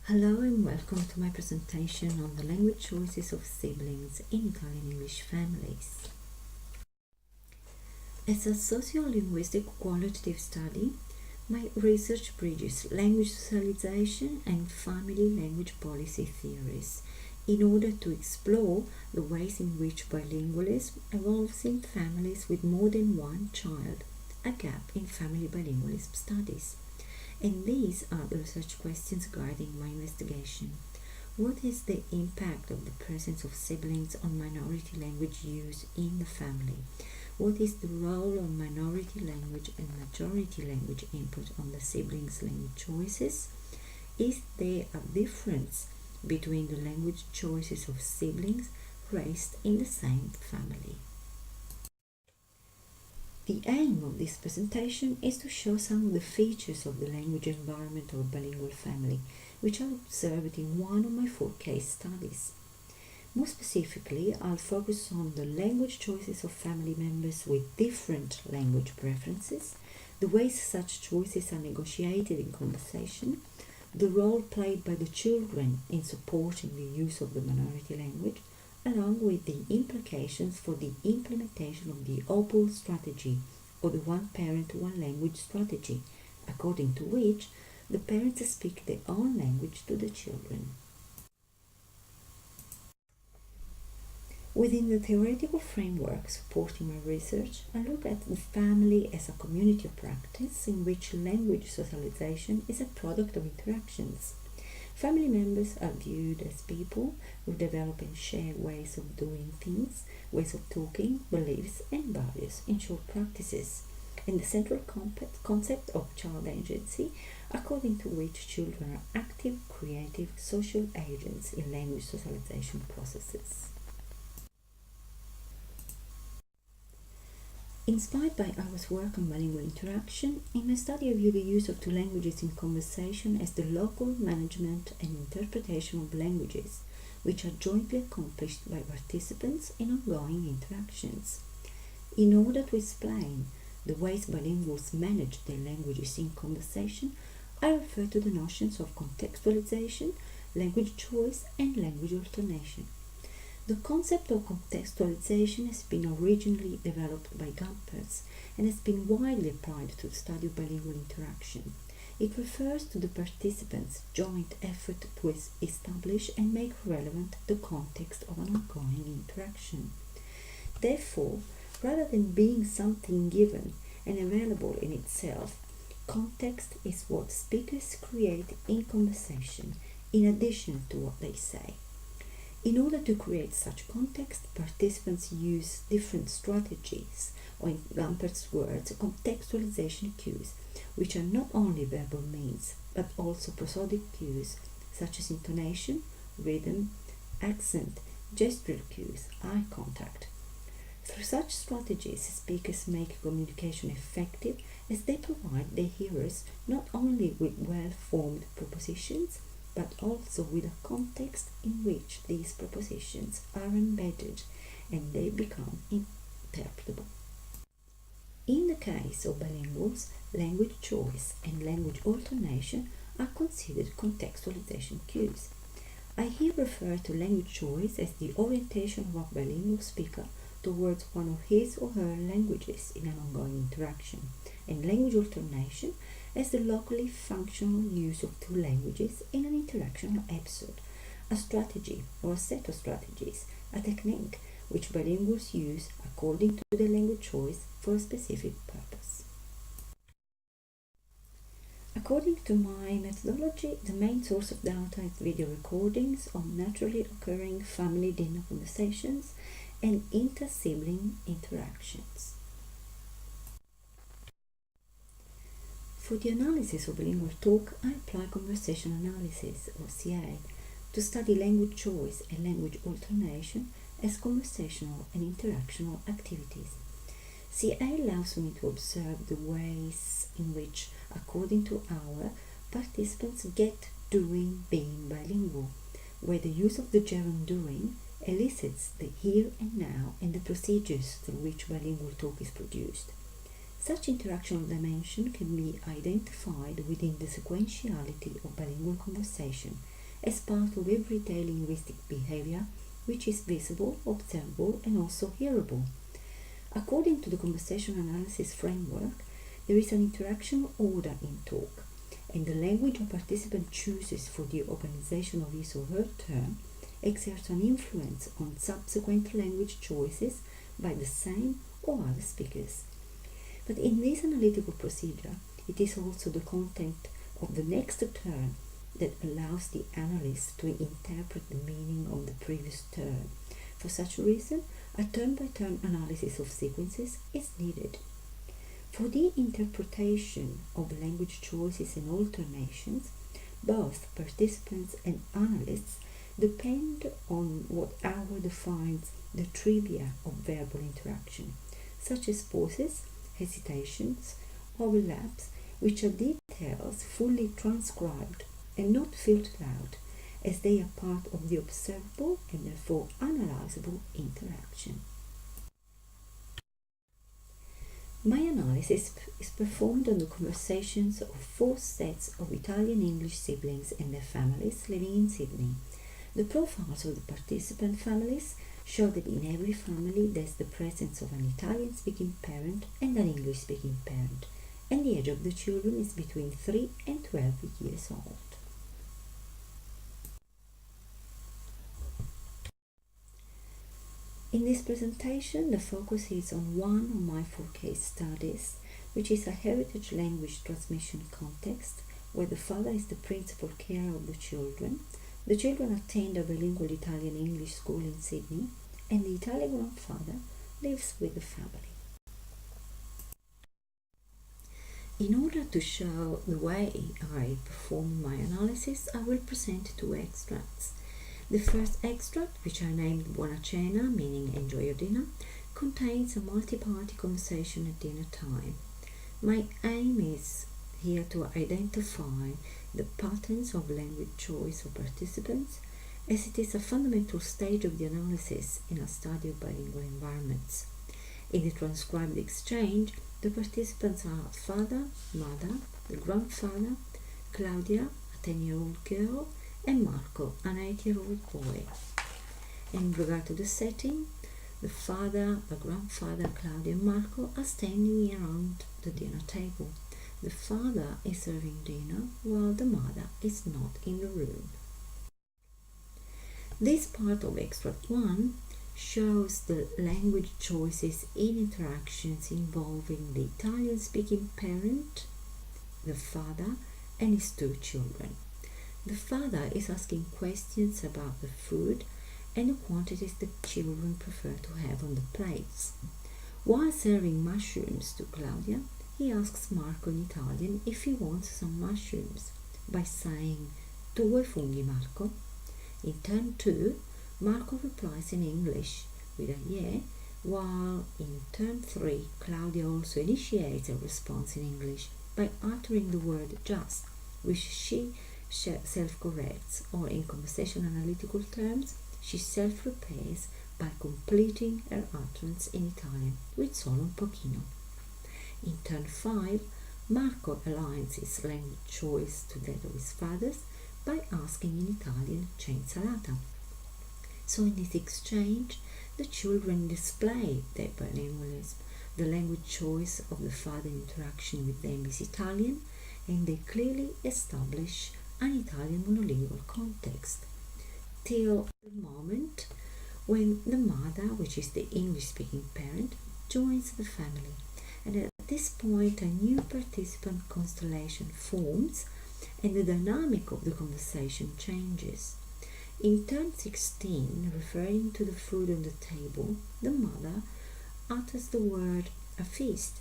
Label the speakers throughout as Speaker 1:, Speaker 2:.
Speaker 1: Hello and welcome to my presentation on the language choices of siblings in Italian-English families. As a sociolinguistic qualitative study, my research bridges language socialization and family language policy theories in order to explore the ways in which bilingualism evolves in families with more than one child, a gap in family bilingualism studies. And these are the research questions guiding my investigation. What is the impact of the presence of siblings on minority language use in the family? What is the role of minority language and majority language input on the siblings' language choices? Is there a difference between the language choices of siblings raised in the same family? The aim of this presentation is to show some of the features of the language environment of a bilingual family, which I observed in one of my 4 case studies. More specifically, I'll focus on the language choices of family members with different language preferences, the ways such choices are negotiated in conversation, the role played by the children in supporting the use of the minority language, along with the implications for the implementation of the OPAL strategy, or the one parent, one language strategy, according to which the parents speak their own language to the children. Within the theoretical framework supporting my research, I look at the family as a community of practice in which language socialization is a product of interactions. Family members are viewed as people who develop and share ways of doing things, ways of talking, beliefs, and values, in short, practices, and the central concept of child agency, according to which children are active, creative, social agents in language socialization processes. Inspired by our work on bilingual interaction, in my study I view the use of 2 languages in conversation as the local management and interpretation of languages, which are jointly accomplished by participants in ongoing interactions. In order to explain the ways bilinguals manage their languages in conversation, I refer to the notions of contextualization, language choice, and language alternation. The concept of contextualization has been originally developed by Gumperz and has been widely applied to the study of bilingual interaction. It refers to the participants' joint effort to establish and make relevant the context of an ongoing interaction. Therefore, rather than being something given and available in itself, context is what speakers create in conversation in addition to what they say. In order to create such context, participants use different strategies, or in Gumperz's words, contextualization cues, which are not only verbal means, but also prosodic cues, such as intonation, rhythm, accent, gestural cues, eye contact. Through such strategies, speakers make communication effective as they provide their hearers not only with well-formed propositions, but also with a context in which these propositions are embedded and they become interpretable. In the case of bilinguals, language choice and language alternation are considered contextualization cues. I here refer to language choice as the orientation of a bilingual speaker towards one of his or her languages in an ongoing interaction, and language alternation as the locally functional use of 2 languages in an interactional episode, a strategy or a set of strategies, a technique which bilinguals use according to their language choice for a specific purpose. According to my methodology, the main source of data is video recordings of naturally occurring family dinner conversations and inter-sibling interactions. For the analysis of bilingual talk, I apply conversation analysis, or CA, to study language choice and language alternation as conversational and interactional activities. CA allows me to observe the ways in which, according to our, participants get doing being bilingual, where the use of the gerund doing elicits the here and now and the procedures through which bilingual talk is produced. Such interactional dimension can be identified within the sequentiality of bilingual conversation as part of everyday linguistic behavior, which is visible, observable, and also hearable. According to the conversation analysis framework, there is an interaction order in talk, and the language a participant chooses for the organization of his or her turn exerts an influence on subsequent language choices by the same or other speakers. But in this analytical procedure, it is also the content of the next turn that allows the analyst to interpret the meaning of the previous turn. For such a reason, a turn-by-turn analysis of sequences is needed. For the interpretation of language choices and alternations, both participants and analysts depend on what hour defines the trivia of verbal interaction, such as pauses, hesitations, overlaps, which are details fully transcribed and not filtered out, as they are part of the observable and therefore analyzable interaction. My analysis is performed on the conversations of 4 sets of Italian-English siblings and their families living in Sydney. The profiles of the participant families show that in every family there is the presence of an Italian-speaking parent and an English-speaking parent, and the age of the children is between 3 and 12 years old. In this presentation, the focus is on one of my 4 case studies, which is a heritage language transmission context where the father is the principal carer of the children. The children attend a bilingual Italian-English school in Sydney, and the Italian grandfather lives with the family. In order to show the way I perform my analysis, I will present 2 extracts. The first extract, which I named Buona Cena, meaning enjoy your dinner, contains a multi-party conversation at dinner time. My aim is here to identify the patterns of language choice of participants, as it is a fundamental stage of the analysis in a study of bilingual environments. In the transcribed exchange, the participants are father, mother, the grandfather, Claudia, a 10-year-old girl, and Marco, an 8-year-old boy. In regard to the setting, the father, the grandfather, Claudia, and Marco are standing around the dinner table. The father is serving dinner while the mother is not in the room. This part of extract 1 shows the language choices in interactions involving the Italian-speaking parent, the father, and his 2 children. The father is asking questions about the food and the quantities the children prefer to have on the plates. While serving mushrooms to Claudia, he asks Marco in Italian if he wants some mushrooms by saying, "Tu vuoi funghi, Marco?" In turn 2, Marco replies in English with a "yeah," while in turn 3, Claudia also initiates a response in English by uttering the word "just," which she self-corrects, or in conversation analytical terms, she self-repairs by completing her utterance in Italian with solo un pochino. In turn 5, Marco aligns his language choice to that of his father's by asking in Italian "c'è insalata?" So in this exchange, the children display their bilingualism. The language choice of the father in interaction with them is Italian, and they clearly establish an Italian monolingual context, till the moment when the mother, which is the English-speaking parent, joins the family. And at this point, a new participant constellation forms, and the dynamic of the conversation changes. In turn 16, referring to the food on the table, the mother utters the word "a feast,"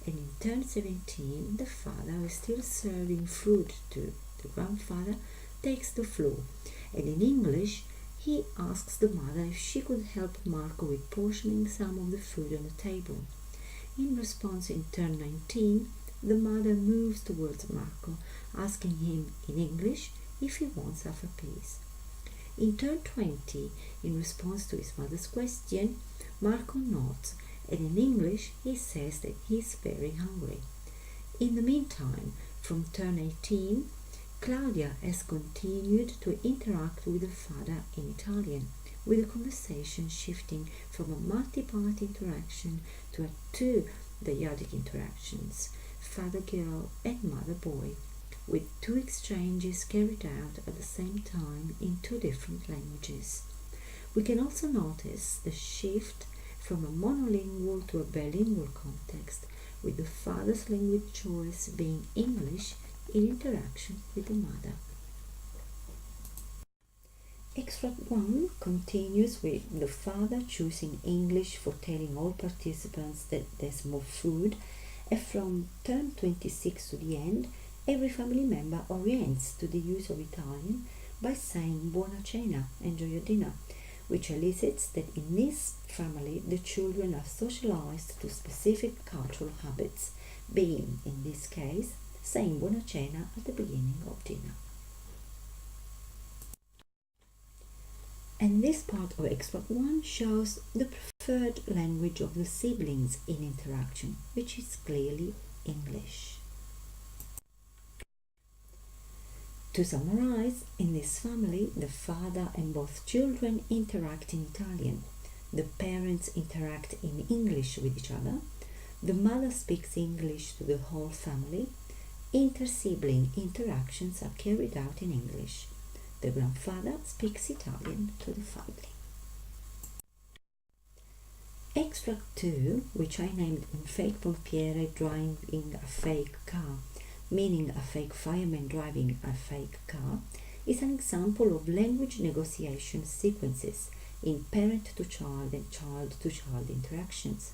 Speaker 1: and in turn 17, the father, who is still serving food to the grandfather, takes the floor, and in English he asks the mother if she could help Marco with portioning some of the food on the table. In response, in turn 19, the mother moves towards Marco, asking him in English if he wants half a piece. In turn 20, in response to his mother's question, Marco nods, and in English he says that he is very hungry. In the meantime, from turn 18, Claudia has continued to interact with her father in Italian, with the conversation shifting from a multi-part interaction to a two-dyadic interactions, father-girl and mother-boy, with two exchanges carried out at the same time in two different languages. We can also notice the shift from a monolingual to a bilingual context, with the father's language choice being English in interaction with the mother. Extract 1 continues with the father choosing English for telling all participants that there's more food, and from turn 26 to the end, every family member orients to the use of Italian by saying Buona cena, enjoy your dinner, which elicits that in this family the children are socialized to specific cultural habits, being, in this case, saying Buona cena at the beginning of dinner. And this part of Extract 1 shows the preferred language of the siblings in interaction, which is clearly English. To summarize, in this family, the father and both children interact in Italian, the parents interact in English with each other, the mother speaks English to the whole family, inter-sibling interactions are carried out in English. The grandfather speaks Italian to the family. Extract 2, which I named Un fake pompiere driving a fake car, meaning a fake fireman driving a fake car, is an example of language negotiation sequences in parent-to-child and child-to-child interactions.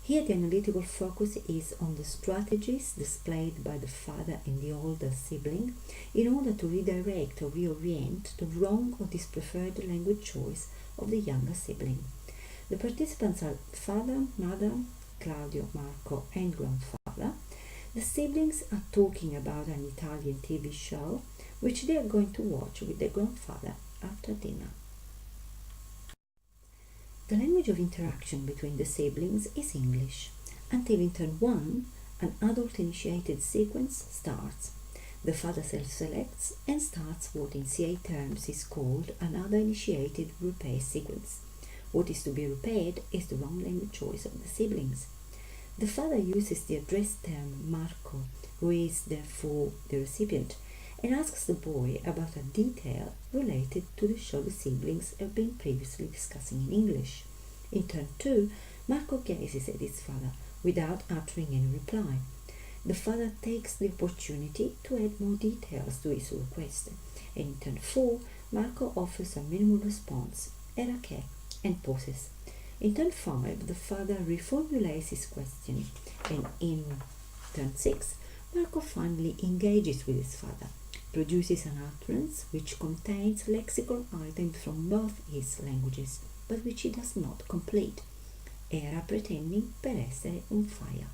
Speaker 1: Here the analytical focus is on the strategies displayed by the father and the older sibling in order to redirect or reorient the wrong or dispreferred language choice of the younger sibling. The participants are father, mother, Claudio, Marco, and grandfather. The siblings are talking about an Italian TV show which they are going to watch with their grandfather after dinner. The language of interaction between the siblings is English. Until in turn 1, an adult-initiated sequence starts. The father self-selects and starts what in CA terms is called another initiated repair sequence. What is to be repaired is the wrong language choice of the siblings. The father uses the address term Marco, who is therefore the recipient, and asks the boy about a detail related to the show the siblings have been previously discussing in English. In turn 2, Marco gazes at his father without uttering any reply. The father takes the opportunity to add more details to his request, and in turn 4, Marco offers a minimal response, era che, and pauses. In turn 5, the father reformulates his question, and in turn 6, Marco finally engages with his father, produces an utterance which contains lexical items from both his languages, but which he does not complete. Era pretending per essere un fire.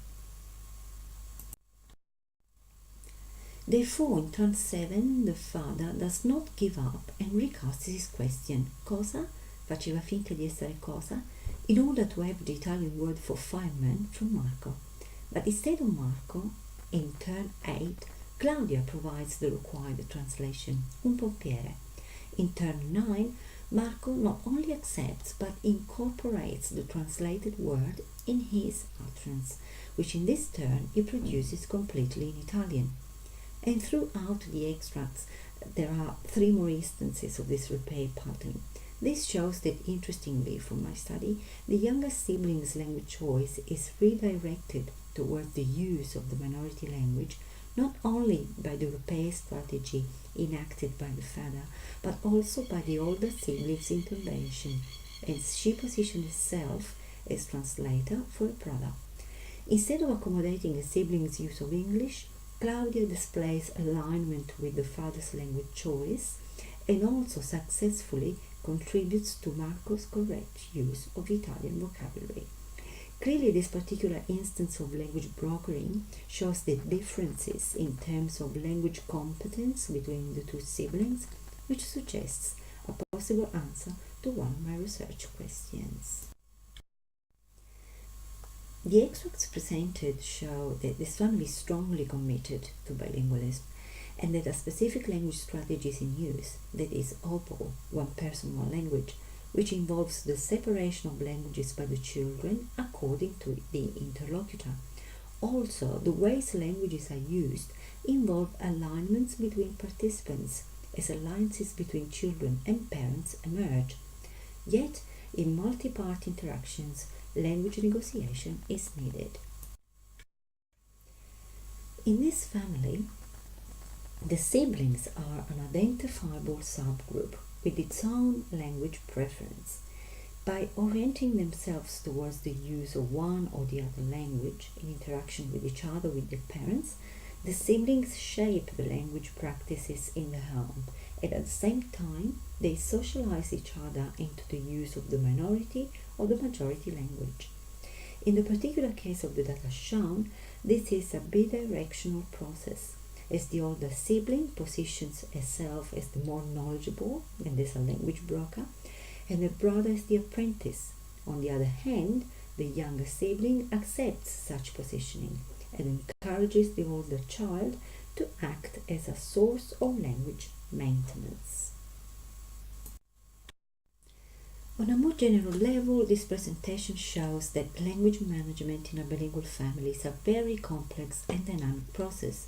Speaker 1: Therefore, in turn 7, the father does not give up and recasts his question. Cosa? Faceva finta di essere cosa? In order to have the Italian word for fireman from Marco. But instead of Marco, in turn 8, Claudia provides the required translation, un pompiere. In turn 9, Marco not only accepts but incorporates the translated word in his utterance, which in this turn he produces completely in Italian. And throughout the extracts there are 3 more instances of this repair pattern. This shows that, interestingly from my study, the younger sibling's language choice is redirected towards the use of the minority language, not only by the repair strategy enacted by the father, but also by the older sibling's intervention, as she positioned herself as translator for her brother. Instead of accommodating a sibling's use of English, Claudia displays alignment with the father's language choice and also successfully contributes to Marco's correct use of Italian vocabulary. Clearly, this particular instance of language brokering shows the differences in terms of language competence between the two siblings, which suggests a possible answer to one of my research questions. The extracts presented show that this family is strongly committed to bilingualism, and that a specific language strategy is in use, that is OPO, one person, one language, which involves the separation of languages by the children according to the interlocutor. Also, the ways languages are used involve alignments between participants, as alliances between children and parents emerge. Yet, in multi-part interactions, language negotiation is needed. In this family, the siblings are an identifiable subgroup with its own language preference. By orienting themselves towards the use of one or the other language in interaction with each other with their parents, the siblings shape the language practices in the home, and at the same time they socialize each other into the use of the minority or the majority language. In the particular case of the data shown, this is a bidirectional process, as the older sibling positions herself as the more knowledgeable and as a language broker, and the brother as the apprentice. On the other hand, the younger sibling accepts such positioning and encourages the older child to act as a source of language maintenance. On a more general level, this presentation shows that language management in a bilingual family is a very complex and dynamic process,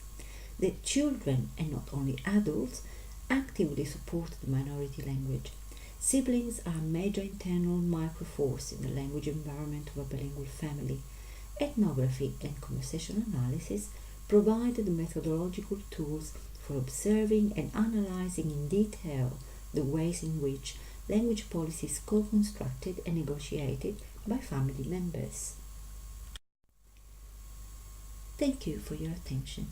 Speaker 1: that children, and not only adults, actively support the minority language. Siblings are a major internal microforce in the language environment of a bilingual family. Ethnography and conversational analysis provide the methodological tools for observing and analyzing in detail the ways in which language policy is co-constructed and negotiated by family members. Thank you for your attention.